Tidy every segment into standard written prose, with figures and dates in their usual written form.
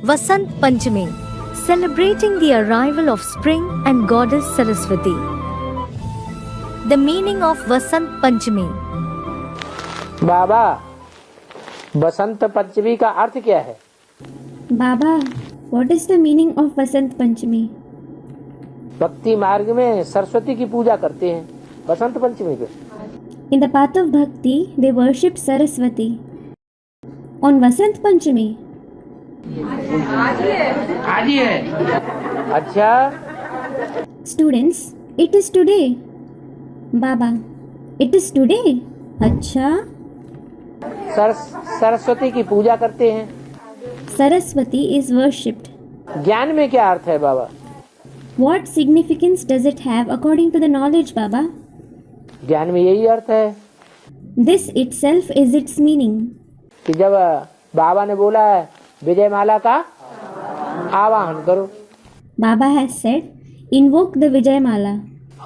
Vasant Panchami, celebrating the arrival of spring and goddess Saraswati. The meaning of Vasant Panchami. बाबा, बसंत पंचमी का अर्थ क्या है? बाबा, what is the meaning of Vasant Panchami? भक्ति मार्ग में सरस्वती की पूजा करते हैं बसंत पंचमी पे। In the path of bhakti, they worship Saraswati. On Vasant Panchami. आज ही है। अच्छा, Students, it is today. Baba, it is today. अच्छा, सरस्वती की पूजा करते हैं। Saraswati is worshipped. ज्ञान में क्या अर्थ है बाबा? What significance does it have according to the knowledge, Baba? ज्ञान में यही अर्थ है This itself is its meaning. कि जब बाबा ने बोला है विजय माला का आवाहन करो, Baba has said, invoke the Vijay Mala.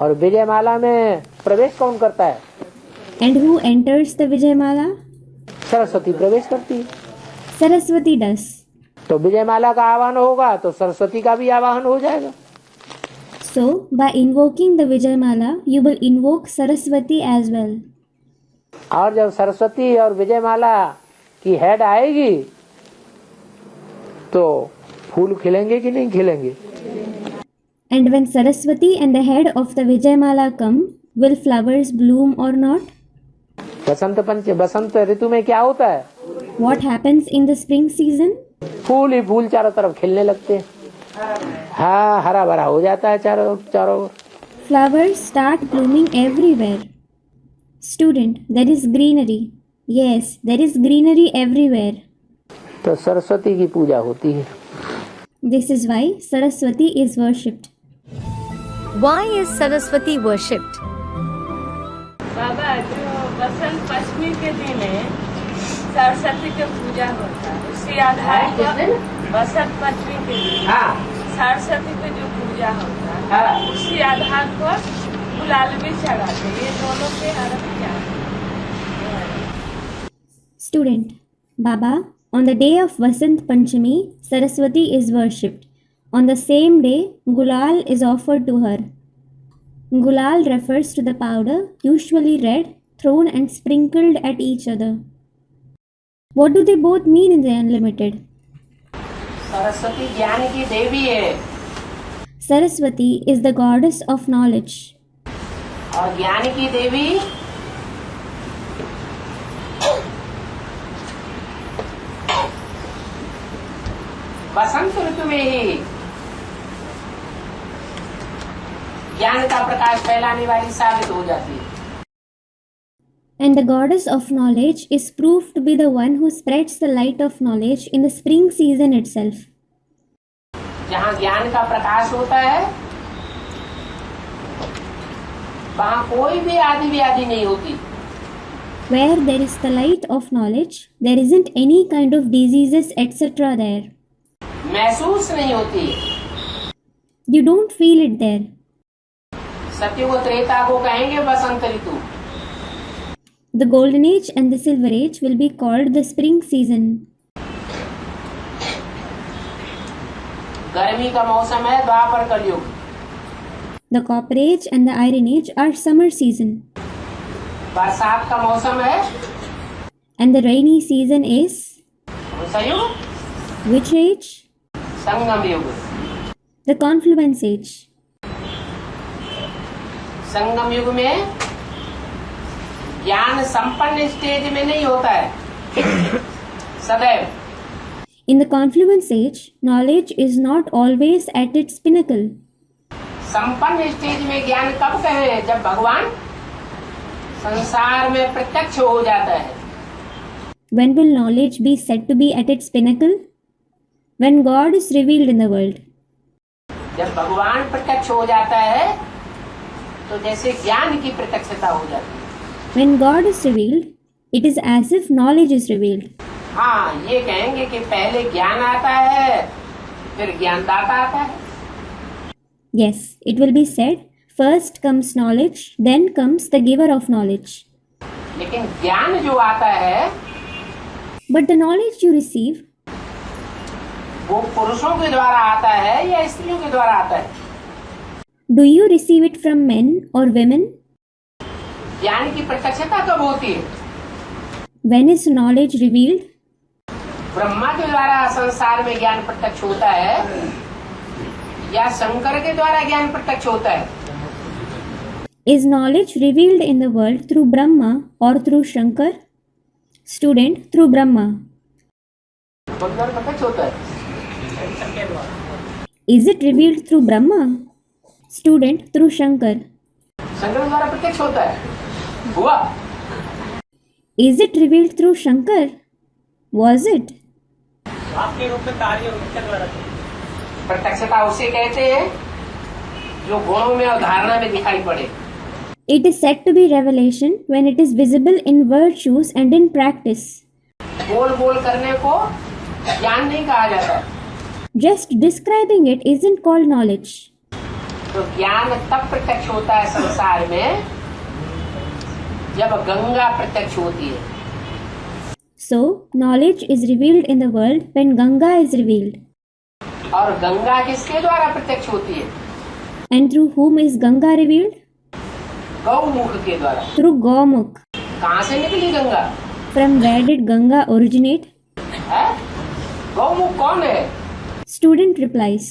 और विजय माला में प्रवेश कौन करता है? And who enters the Vijay Mala? Saraswati प्रवेश करती है। Saraswati does. तो विजय माला का आवाहन होगा तो सरस्वती का भी आवाहन हो जाएगा। So, by invoking the Vijay Mala, you will invoke Saraswati as well. और जब सरस्वती और विजय माला की हेड आएगी तो फूल खिलेंगे कि नहीं खिलेंगे? And when Saraswati and the head of the Vijay Mala come, will flowers bloom or not? बसंत ऋतु में क्या होता है? What happens in the spring season? फूल ही फूल चारों तरफ खिलने लगते हैं। हाँ, हरा भरा हो जाता है चारों ओर। Flowers start blooming everywhere. Student, there is greenery. Yes, there is greenery everywhere. तो सरस्वती की पूजा होती है। This is why Saraswati is worshipped. Why is Saraswati worshipped? बाबा, जो बसंत पंचमी के दिन है सरस्वती की पूजा होता है, उसी आधार पर बसंत पंचमी के दिन सरस्वती की जो पूजा होता है उसी आधार पर गुलाल भी चढ़ाते हैं। ये दोनों के अर्थ क्या है? Student, Baba, on the day of Vasant Panchami, Saraswati is worshipped. On the same day, Gulal is offered to her. Gulal refers to the powder, usually red, thrown and sprinkled at each other. What do they both mean in the Unlimited? Saraswati ज्ञान की देवी है Saraswati is the goddess of knowledge. और ज्ञान की देवी बसंत ऋतु में ही ज्ञान का प्रकाश फैलाने वाली साबित हो जाती है। And the goddess of knowledge is proved to be the one who spreads the light of knowledge in the spring season itself. जहाँ ज्ञान का प्रकाश होता है वहाँ कोई भी आदि व्याधि नहीं होती। Where there is the light of knowledge, there isn't any kind of diseases etc. there. महसूस नहीं होती। You don't feel it there. सत्युग त्रेता को कहेंगे बसंत ऋतु। The golden age and the silver age will be called the spring season. गर्मी का मौसम है द्वापर कलयुग। The copper age and the iron age are summer season. बरसात का मौसम है And the rainy season is संयुग which age? संगम युग। The confluence age. संगम युग में ज्ञान संपन्न स्टेज में नहीं होता है सदैव। In the confluence age, knowledge is not always at its pinnacle. संपन्न स्टेज में ज्ञान कब कहें? जब भगवान संसार में प्रत्यक्ष हो जाता है। When will knowledge be said to be at its pinnacle? When God is revealed in the world. जब भगवान प्रत्यक्ष हो जाता है तो जैसे ज्ञान की प्रत्यक्षता हो जाती है। When God is revealed, it is as if knowledge is revealed. हाँ, ये कहेंगे कि पहले ज्ञान आता है फिर ज्ञानदाता आता है। Yes, it will be said, first comes knowledge, then comes the giver of knowledge. लेकिन ज्ञान जो आता है But the knowledge you receive वो पुरुषों के द्वारा आता है या स्त्रियों के द्वारा आता है? Do you receive it from men or women? ज्ञान की प्रत्यक्षता कब होती है? When is knowledge revealed? Brahma के द्वारा संसार में ज्ञान प्रत्यक्ष होता है या शंकर के द्वारा ज्ञान प्रत्यक्ष होता है? Is knowledge revealed in the world through Brahma or through Shankar? Student, through Brahma. कौन द्वारा प्रत्यक्ष होता है? Is it revealed through Brahma? Student, through Shankar. Shankar द्वारा प्रत्यक्ष होता है, हुआ? Is it revealed through Shankar? Was it? आपके रूप में कार्य प्रत्यक्षता उसे कहते हैं जो गुणों में और धारणा में दिखाई पड़े। It is said to be revelation when it is visible in virtues and in practice. बोल बोल करने को ज्ञान नहीं कहा जाता। Just describing it isn't called knowledge. तो ज्ञान तब प्रत्यक्ष होता है संसार में जब गंगा प्रत्यक्ष होती है। So, knowledge is revealed in the world when Ganga is revealed. और गंगा किसके द्वारा प्रत्यक्ष होती है? And through whom is Ganga revealed? Gaumukh के द्वारा। Through Gomukh. कहाँ से निकली Ganga? From where did Ganga originate? है? गौमुख कौन है? Student replies.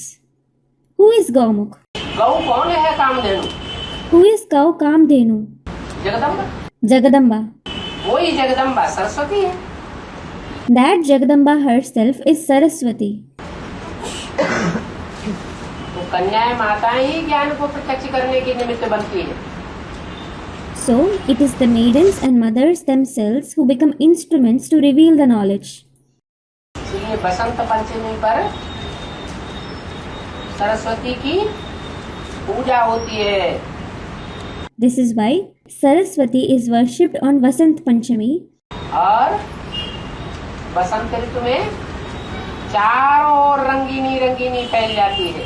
Who is Gomukh? गौ कौन है Kamdhenu? Who is cow Kamdhenu? Jagdamba. Jagadamba. वही जगदम्बा सरस्वती है। That Jagadamba herself is Saraswati. तो कन्याएं माताएं ही ज्ञान को प्रत्यक्ष करने के निमित्त बनती है। So, it is the maidens and mothers themselves who become instruments to reveal the knowledge. इसलिए बसंत पंचमी पर सरस्वती की पूजा होती है। This is why Saraswati is worshipped on Vasant Panchami. और बसंत ऋतु में चारों ओर रंगीनी रंगीनी फैल जाती है,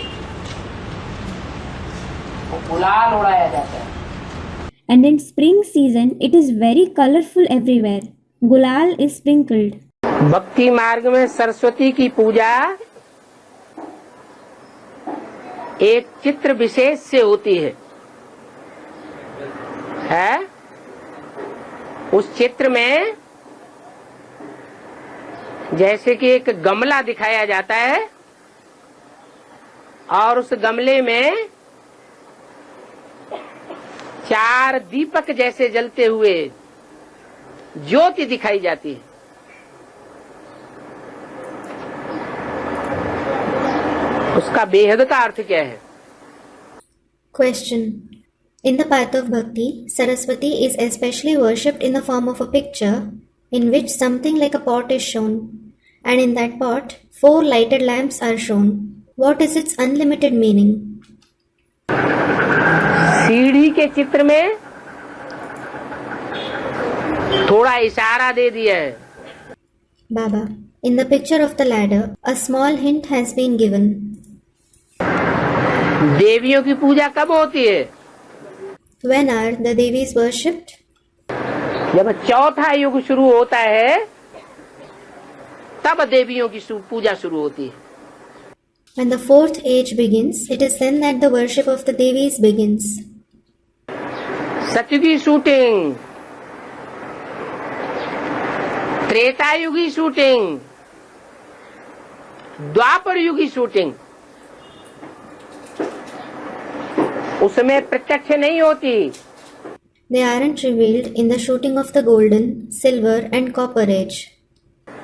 वो गुलाल उड़ाया जाता है। And in spring season, it is very colorful everywhere. Gulal is sprinkled. भक्ति मार्ग में सरस्वती की पूजा एक चित्र विशेष से होती है। उस चित्र में जैसे कि एक गमला दिखाया जाता है और उस गमले में चार दीपक जैसे जलते हुए ज्योति दिखाई जाती है। उसका बेहद का अर्थ क्या है? Question. In the path of bhakti, Saraswati is especially worshipped in the form of a picture in which something like a pot is shown, and in that pot, 4 lighted lamps are shown. What is its unlimited meaning? सीढ़ी के चित्र में थोड़ा इशारा दे दिया है। Baba, in the picture of the ladder, a small hint has been given. देवियों की पूजा कब होती है? When are the Devis worshipped? जब चौथा युग शुरू होता है तब देवियों की पूजा शुरू होती है। When the 4th age begins, it is then that the worship of the Devis begins. सतयुगी शूटिंग, त्रेता युगी शूटिंग, द्वापर युगी शूटिंग, उसमें प्रत्यक्ष नहीं होती। They aren't revealed in the shooting of the golden, silver and copper age.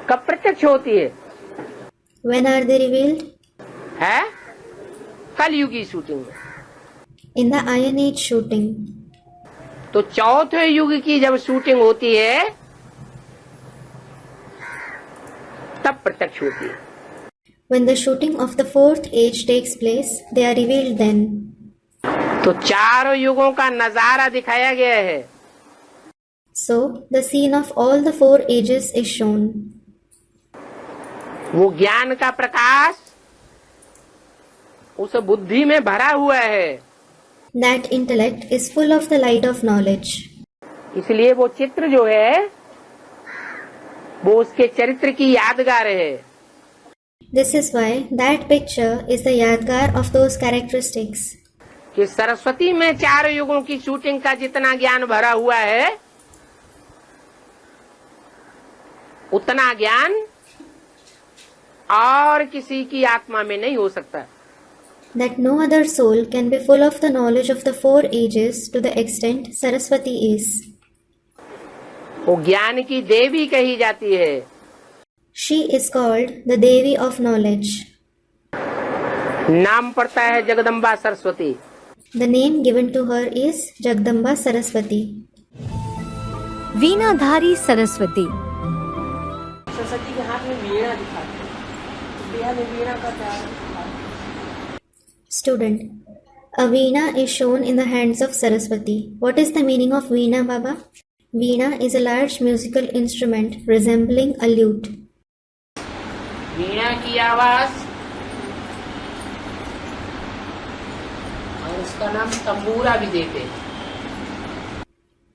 कब प्रत्यक्ष होती है? When are they revealed? है कलयुगी shooting. In the Iron Age shooting. तो चौथे युग की जब शूटिंग होती है तब प्रत्यक्ष होती है। When the shooting of the 4th age takes place, they are revealed then. तो चारों युगों का नजारा दिखाया गया है। So, the scene of all the 4 ages is shown. वो ज्ञान का प्रकाश उस बुद्धि में भरा हुआ है। That intellect is full of the light of knowledge. इसलिए वो चित्र जो है वो उसके चरित्र की यादगार है। This is why that picture is the yadgar of those characteristics. कि सरस्वती में 4 युगों की शूटिंग का जितना ज्ञान भरा हुआ है, उतना ज्ञान और किसी की आत्मा में नहीं हो सकता. That no other soul can be full of the knowledge of the 4 ages to the extent Saraswati is. वो ज्ञान की देवी कही जाती है. She is called the Devi of knowledge. नाम पड़ता है Jagdamba Saraswati. The name given to her is Jagdamba Saraswati. वीणाधारी Saraswati. Saraswati के हाथ में वीणा दिखाते हैं. बिहार में वीणा का क्या है? Student. A veena is shown in the hands of Saraswati. What is the meaning of veena, Baba? Veena is a large musical instrument resembling a lute. वीणा की आवाज और उसका नाम तंबूरा भी देते हैं.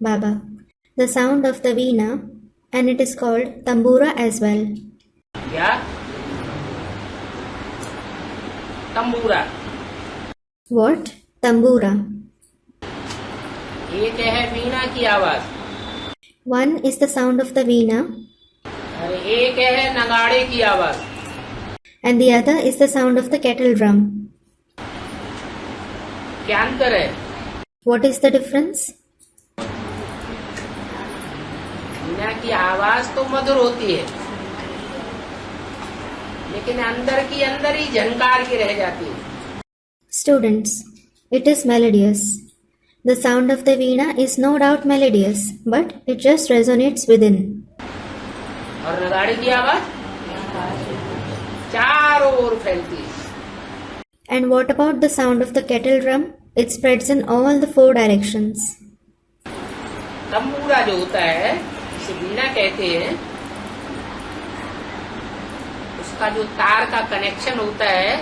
Baba. The sound of the veena, and it is called tambura as well. क्या? तंबूरा. What? Tambura. एक है वीणा की आवाज One is the sound of the veena, और एक है नगाड़े की आवाज. and the other is the sound of the kettle drum. क्या अंतर है? What is the difference? वीणा की आवाज तो मधुर होती है, लेकिन अंदर की अंदर ही झनकार के रह जाती है. Students, it is melodious. The sound of the veena is no doubt melodious, but it just resonates within. और नगाड़े की आवाज चारों ओर फैलती है. And what about the sound of the kettle drum? It spreads in all the 4 directions. तंबूरा जो होता है, जिसे वीणा कहते हैं, उसका जो तार का कनेक्शन होता है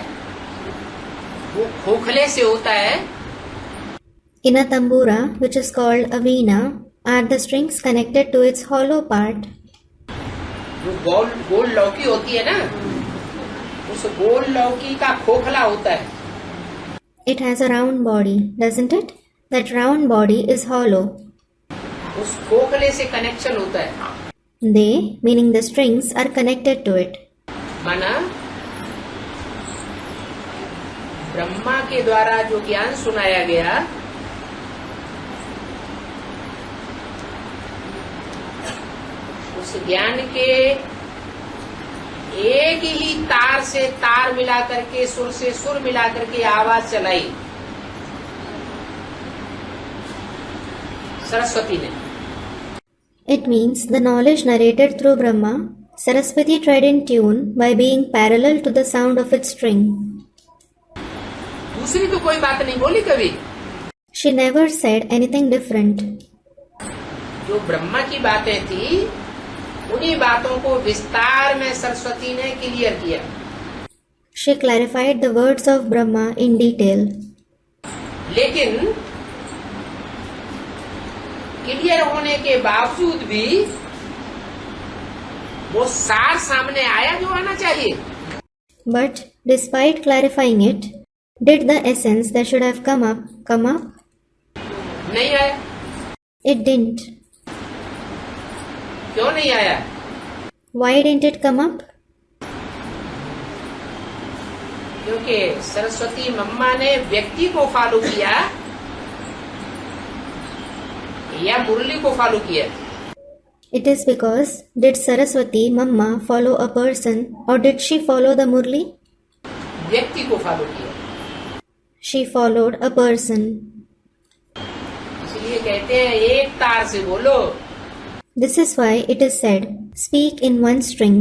वो खोखले से होता है. In a tambura, which is called a veena, are the strings connected to its hollow part. जो गोल लौकी होती है ना, उस गोल लौकी का खोखला होता है. It has a round body, doesn't it? That round body is hollow. उस खोखले से कनेक्शन होता है. They, meaning the strings, are connected to it. माना ब्रह्मा के द्वारा जो ज्ञान सुनाया गया, उस ज्ञान के एक ही तार से तार मिला करके, सुर से सुर मिला करके आवाज चलाई सरस्वती ने. It means the knowledge narrated through Brahma, Saraswati tried in tune by being parallel to the sound of its string. दूसरी तो कोई बात नहीं बोली कभी. She never said anything different. जो ब्रह्मा की बातें थी, उन्हीं बातों को विस्तार में सरस्वती ने क्लियर किया. She clarified the words of Brahma in detail. लेकिन क्लियर होने के बावजूद भी वो सार सामने आया जो आना चाहिए. But despite clarifying it, did the essence that should have come up? नहीं आया. It didn't. क्यों नहीं आया? Why didn't it come up? क्योंकि सरस्वती मम्मा ने व्यक्ति को फॉलो किया या मुरली को फॉलो किया. It is because did Saraswati Mamma follow a person or did she follow the Murli? व्यक्ति को फॉलो किया. She followed a person. इसलिए कहते हैं एक तार से बोलो. This is why it is said, speak in one string.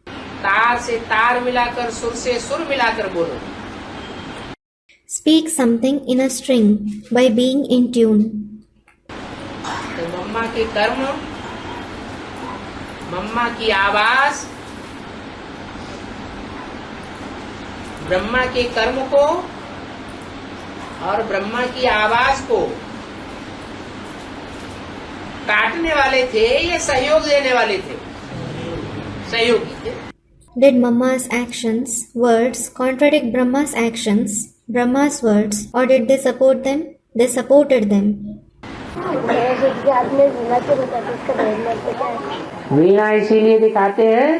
तार से तार मिलाकर, सुर से सुर मिलाकर बोलो. Speak something in a string by being in tune. तो मम्मा के कर्म, मम्मा की आवाज, ब्रह्मा के कर्म को और ब्रह्मा की आवाज को काटने वाले थे या सहयोग देने वाले थे? सहयोगी थे. Did Mama's actions, words contradict Brahma's actions, Brahma's words, or did they support them? They supported them. वीणा इसीलिए दिखाते हैं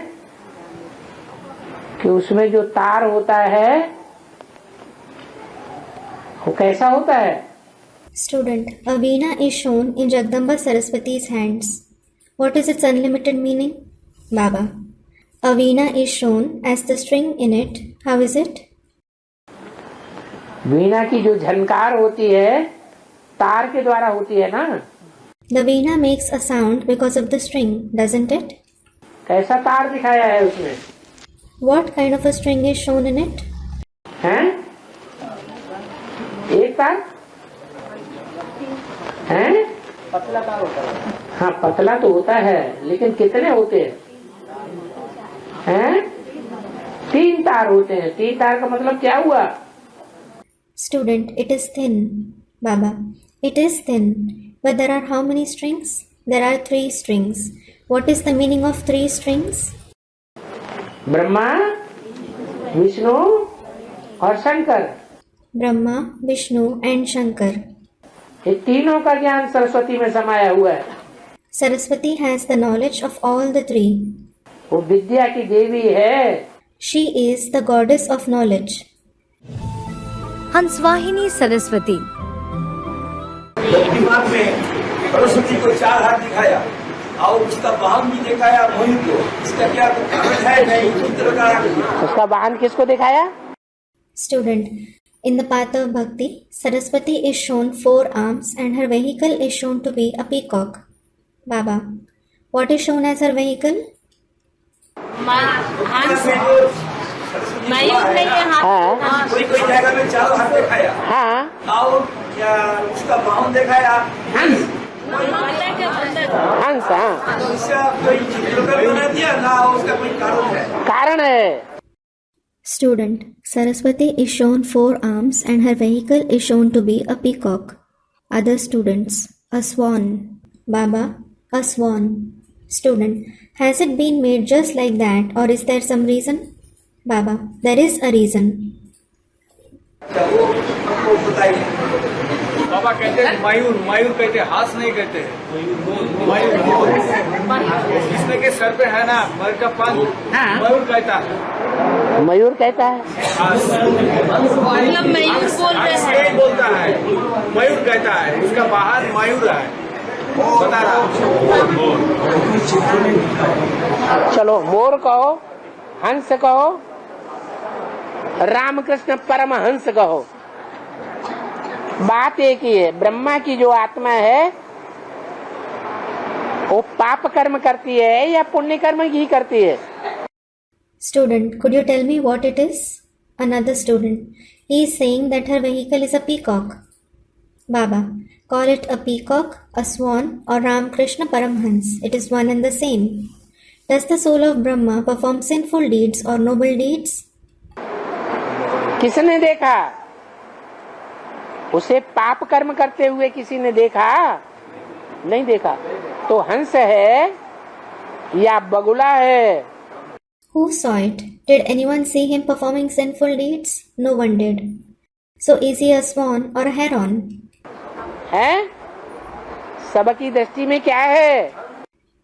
कि उसमें जो तार होता है वो कैसा होता है? Student, a veena is shown in Jagdamba Saraswati's hands. What is its unlimited meaning? Baba. A veena is shown as the string in it. How is it? वीणा की जो झनकार होती है तार के द्वारा होती है ना? The veena makes a sound because of the string, doesn't it? कैसा तार दिखाया है उसमें? What kind of a string is shown in it? हैं? एक तार? हैं? पतला तार होता है। हाँ पतला तो होता है लेकिन कितने होते हैं? हैं? 3 तार होते हैं। 3 तार का मतलब क्या हुआ? Student, it is thin. Baba, it is thin. But there are how many strings? There are 3 strings. What is the meaning of 3 strings? Brahma, Vishnu और Shankar, Brahma, Vishnu and Shankar. ये तीनों का ज्ञान सरस्वती में समाया हुआ है। Saraswati has the knowledge of all the 3. वो विद्या की देवी है। She is the goddess of knowledge. हंसवाहिनी सरस्वती। दिमाग में सरस्वती को 4 हाथ दिखाया और उसका वाहन भी दिखाया मयूर को। इसका क्या कारण है? नहीं चित्र का। उसका वाहन किसको दिखाया? Student, in the path of bhakti, Saraswati is shown 4 arms and her vehicle is shown to be a peacock. Baba, what is shown as her vehicle? मयूर नहीं है हाथ। कोई कोई जगह में 4 हाथ दिखाया हाँ और क्या उसका वाहन दिखाया हंस। के अंदर हंस हाँ तो इसका कोई चित्र का बना दिया ना उसका कोई कारण है? कारण है। Student, Saraswati is shown 4 arms and her vehicle is shown to be a peacock. Other students, a swan. Baba, a swan. Student, has it been made just like that or is there some reason? Baba, there is a reason. वो हमको बताइए। बाबा कहते हैं मयूर, मयूर कहते हैं, हाथ नहीं कहते हैं। मयूर इसमें के सर पे है ना मयूर का पंख, मयूर कहता है। मयूर कहता है। मतलब मयूर बोलते हैं। नहीं बोलता है, मयूर कहता है। इसका बाहर मयूर है। बता रहा हूँ। चलो मोर कहो, हंस कहो, रामकृष्ण परमहंस कहो, बात एक ही है। ब्रह्मा की जो आत्मा है वो पाप कर्म करती है या पुण्य कर्म ही करती है? Student, could you tell me what it is? Another student, he is saying that her vehicle is a peacock. Baba, call it a peacock, a swan or Ramakrishna Paramhans. It is one and the same. Does the soul of Brahma perform sinful deeds or noble deeds? किसने देखा? उसे पाप कर्म करते हुए किसी ने देखा? नहीं देखा। तो हंस है या बगुला है? Who saw it? Did anyone see him performing sinful deeds? No one did. So is he a swan or a heron? है? सबकी दृष्टि में क्या है?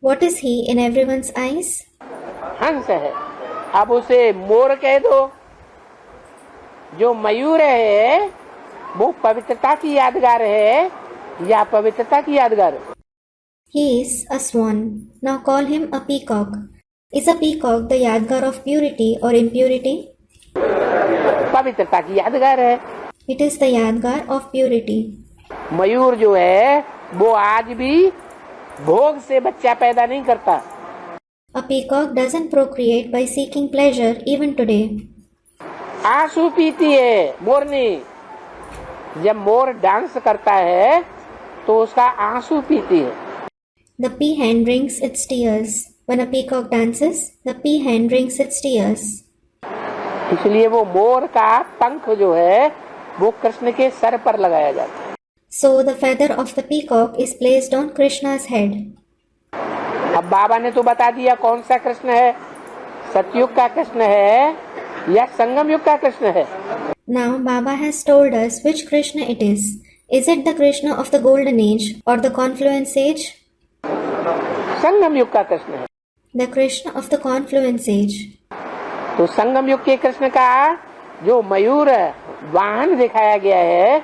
What is he in everyone's eyes? हंस है। अब उसे मोर कह दो। जो मयूर है वो पवित्रता की यादगार है या पवित्रता की यादगार? He is a swan. Now call him a peacock. Is a peacock the yadgar of purity or impurity? पवित्रता की यादगार है। It is the yadgar of purity. मयूर जो है वो आज भी भोग से बच्चा पैदा नहीं करता। A peacock doesn't procreate by seeking pleasure even today. आंसू पीती है मोरनी। जब मोर डांस करता है तो उसका आंसू पीती है। The peahen drinks its tears. When a peacock dances, the peahen drinks its tears. इसलिए वो मोर का पंख जो है वो कृष्ण के सर पर लगाया जाता है। So the feather of the peacock is placed on Krishna's head. अब बाबा ने तो बता दिया कौन सा कृष्ण है, सतयुग का कृष्ण है या संगम युग का कृष्ण है? Now Baba has told us which Krishna it is. Is it the Krishna of the golden age or the confluence age? संगम युग का कृष्ण है। The Krishna of the confluence age. तो संगम युग के कृष्ण का जो मयूर वाहन दिखाया गया है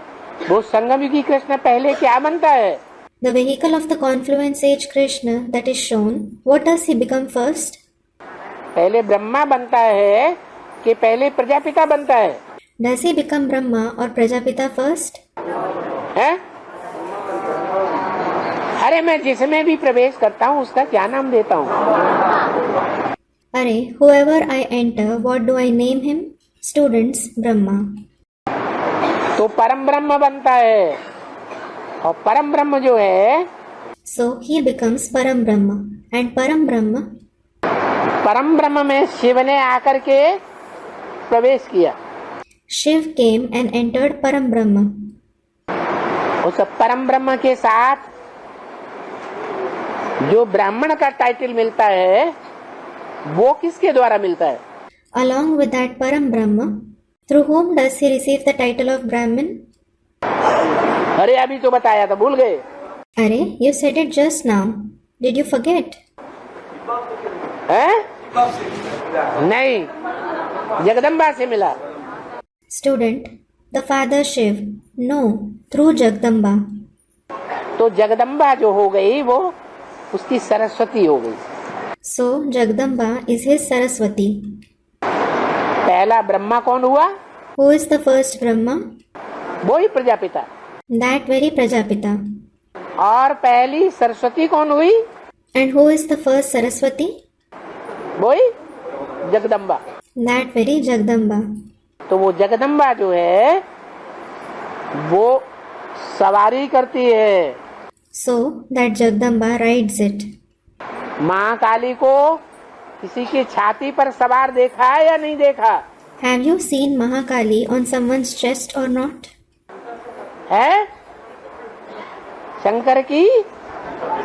वो संगम युगी कृष्ण पहले क्या बनता है? The vehicle of the confluence age Krishna that is shown, what does he become first? पहले ब्रह्मा बनता है कि पहले प्रजापिता बनता है? Does he become Brahma or Prajapita first? है? अरे मैं जिसमें भी प्रवेश करता हूँ उसका क्या नाम देता हूँ? Arey, whoever I enter, what do I name him? Students, Brahma. तो परम ब्रह्म बनता है और परम ब्रह्म जो है So he becomes Param Brahma. And Param Brahma, परम ब्रह्म में शिव ने आकर के प्रवेश किया। Shiv came and entered Param Brahma. उस परम ब्रह्म के साथ जो ब्राह्मण का टाइटल मिलता है वो किसके द्वारा मिलता है? Along with that Param Brahma, through whom does he receive the title of Brahmin? अरे अभी तो बताया था, भूल गए? Arey, you said it just now. Did you forget? हैं? नहीं, जगदम्बा से मिला। Student, the father Shiv. No, through Jagdamba. तो जगदम्बा जो हो गई वो उसकी सरस्वती हो गई। So Jagdamba is his Saraswati. पहला ब्रह्मा कौन हुआ? Who is the first Brahma? वो ही प्रजापिता। That very Prajapita. और पहली सरस्वती कौन हुई? And who is the first Saraswati? वो ही जगदम्बा। That very Jagdamba. तो वो जगदम्बा जो है वो सवारी करती है। So that Jagdamba rides it. माँ काली को किसी की छाती पर सवार देखा है या नहीं देखा? Have you seen Mahakali on someone's chest or not? है? शंकर की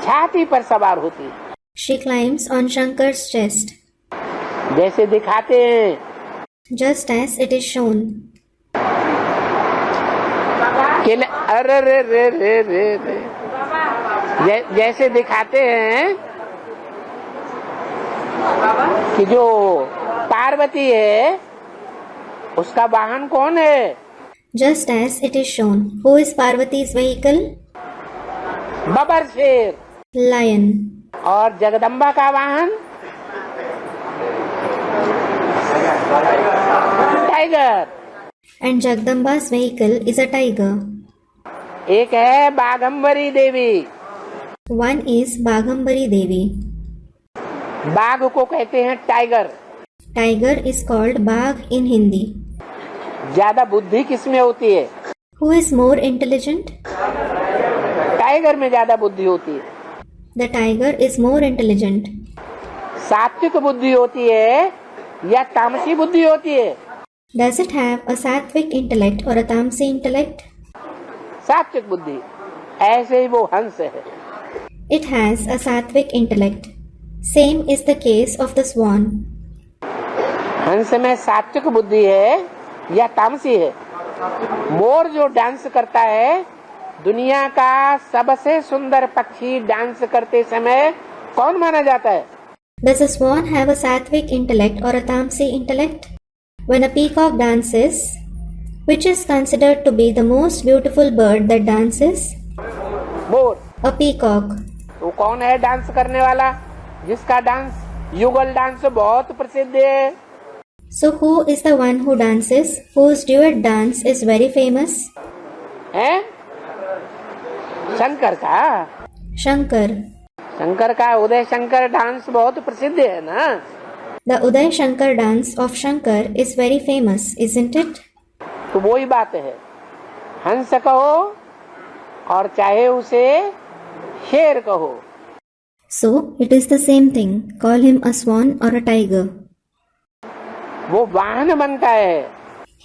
छाती पर सवार होती है। She climbs on Shankar's chest, जैसे दिखाते हैं। just as it is shown. अरे रे रे रे रे रे जैसे दिखाते हैं कि जो पार्वती है उसका वाहन कौन है? Just as it is shown. Who is Parvati's vehicle? बबर शेर। Lion. और जगदम्बा का वाहन tiger. And Jagdamba's vehicle is a tiger. एक है बाघम्बरी देवी। One is Baghambari Devi. बाघ को कहते हैं tiger. Tiger is called Bagh in Hindi. ज्यादा बुद्धि किसमें होती है? Who is more intelligent? Tiger में ज्यादा बुद्धि होती है। The tiger is more intelligent. सात्विक बुद्धि होती है या तामसी बुद्धि होती है? Does it have a sattvic intellect or a tamasi intellect? सात्विक बुद्धि। ऐसे ही वो हंस है। It has a sattvic intellect. Same is the case of the swan. हंस में सात्विक बुद्धि है या तामसी है? मोर जो डांस करता है, दुनिया का सबसे सुंदर पक्षी डांस करते समय कौन माना जाता है? Does a swan have a sattvic intellect or a tamasi intellect? When a peacock dances, which is considered to be the most beautiful bird that dances? More. A peacock. वो कौन है डांस करने वाला जिसका डांस युगल dance बहुत प्रसिद्ध है? So who is the one who dances, whose duet dance is very famous? हैं? शंकर का। Shankar. शंकर का उदय शंकर डांस बहुत प्रसिद्ध है ना? The Uday Shankar dance of Shankar is very famous, isn't it? तो वही बात है, हंस कहो और चाहे उसे शेर कहो। So it is the same thing. Call him a swan or a tiger. वो वाहन बनता है।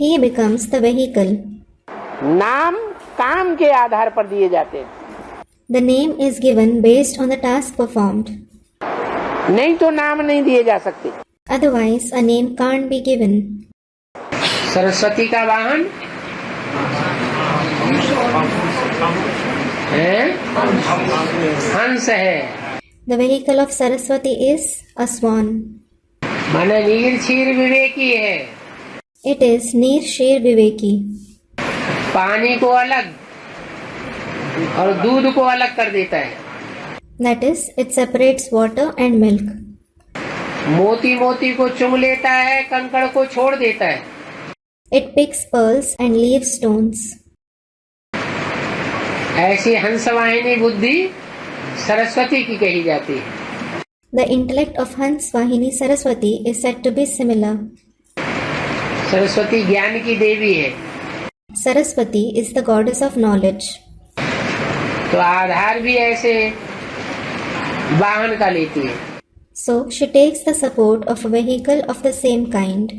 He becomes the vehicle. नाम काम के आधार पर दिए जाते हैं। The name is given based on the task performed. नहीं तो नाम नहीं दिए जा सकते। Otherwise, a name can't be given. Saraswati का वाहन है हंस है। The vehicle of Saraswati is a swan. माने नीर क्षीर विवेकी है। It is Neer Sher Viveki. पानी को अलग और दूध को अलग कर देता है। That is, it separates water and milk. मोती मोती को चुम लेता है, कंकड़ को छोड़ देता है। It picks pearls and leaves stones. ऐसी हंसवाहिनी बुद्धि सरस्वती की कही जाती है। The intellect of Hanswahini Saraswati is said to be similar. Saraswati ज्ञान की देवी है, Saraswati is the goddess of knowledge. तो आधार भी ऐसे वाहन का लेती है। So she takes the support of a vehicle of the same kind.